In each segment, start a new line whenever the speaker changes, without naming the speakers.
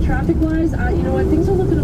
traffic-wise, you know what, things are looking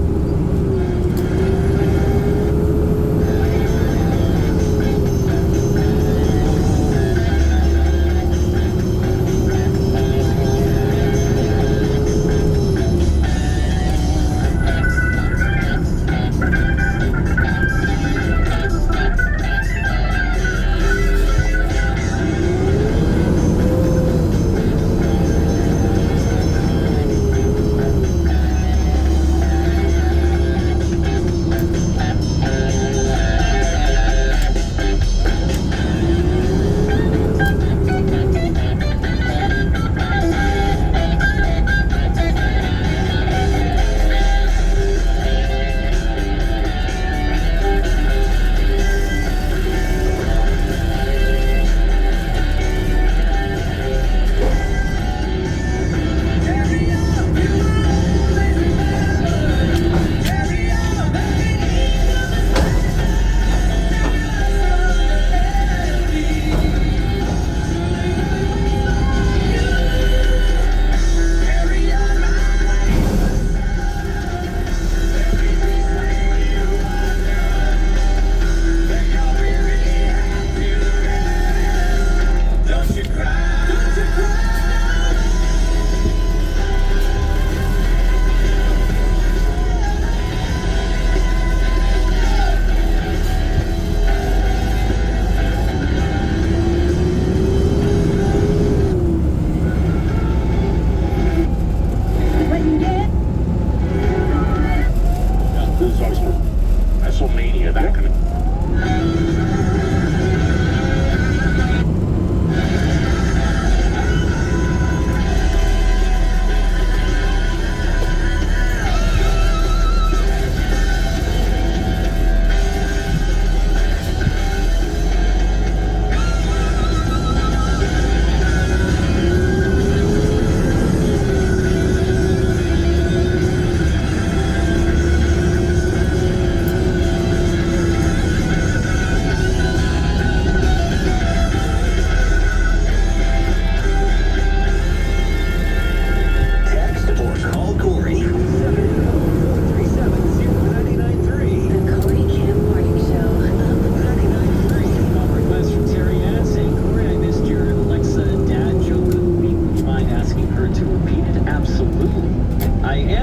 WrestleMania, that kind of.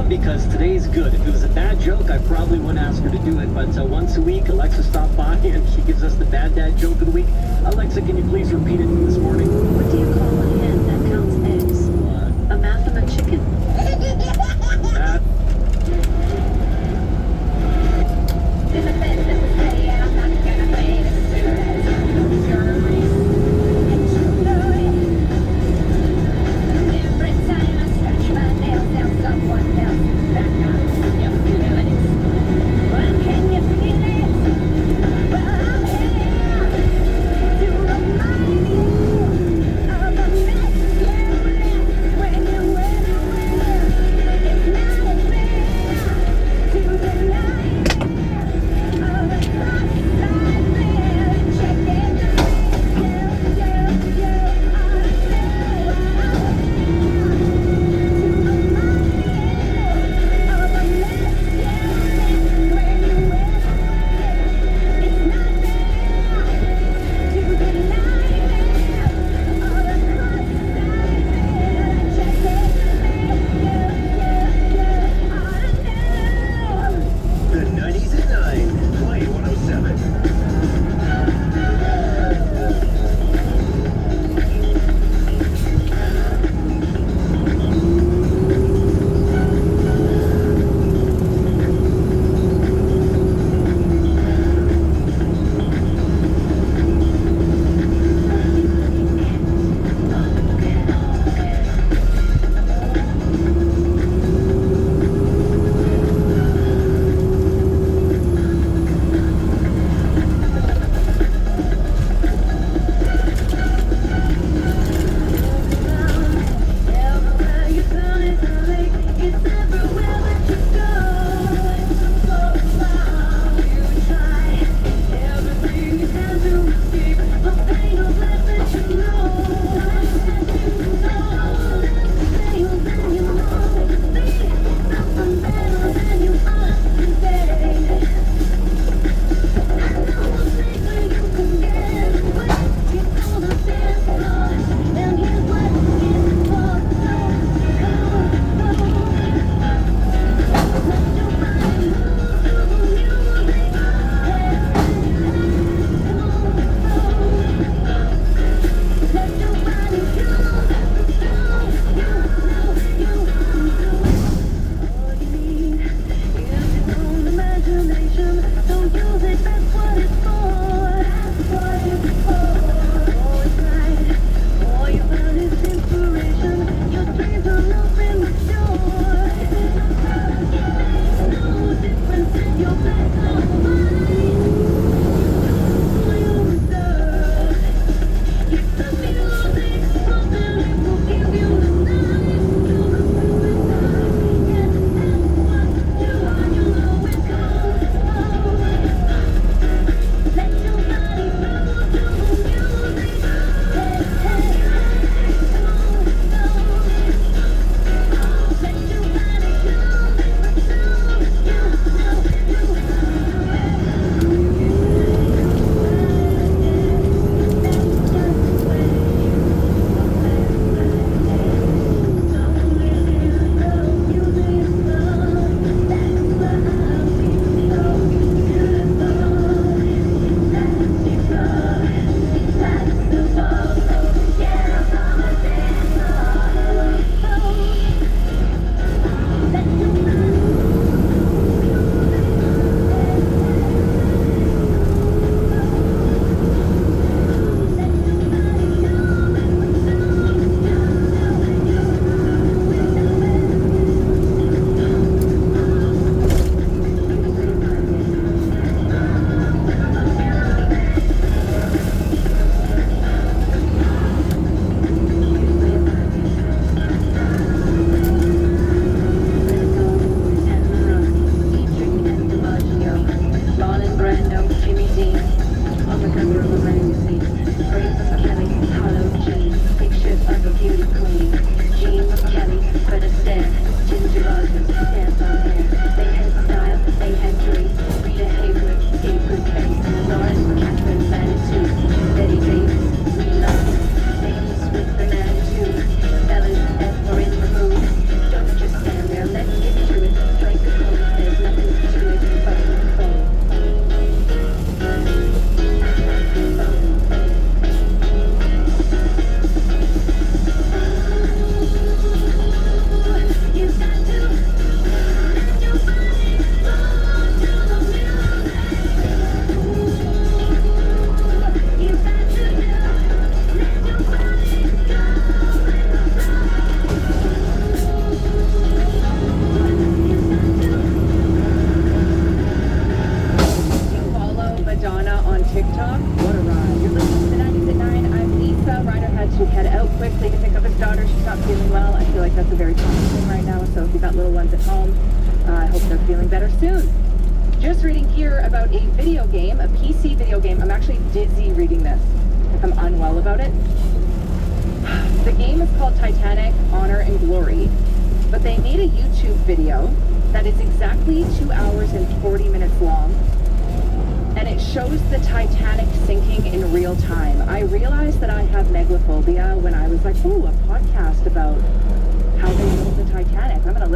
Because today's good. If it was a bad joke, I probably wouldn't ask her to do it. But once a week, Alexa stopped by and she gives us the bad dad joke of the week. Alexa, can you please repeat it from this morning?
What do you call a hen that counts eggs?
What?
A Mathema chicken.
to head out quickly to pick up his daughter. She's not feeling well. I feel like that's a very common thing right now. So if you've got little ones at home, I hope they're feeling better soon. Just reading here about a video game, a PC video game. I'm actually dizzy reading this. Like I'm unwell about it. The game is called Titanic, Honor and Glory, but they made a YouTube video that is exactly 2 hours and 40 minutes long, and it shows the Titanic sinking in real time. I realized that I have megalophobia when I was like, ooh, a podcast about how they built the Titanic. I'm gonna listen.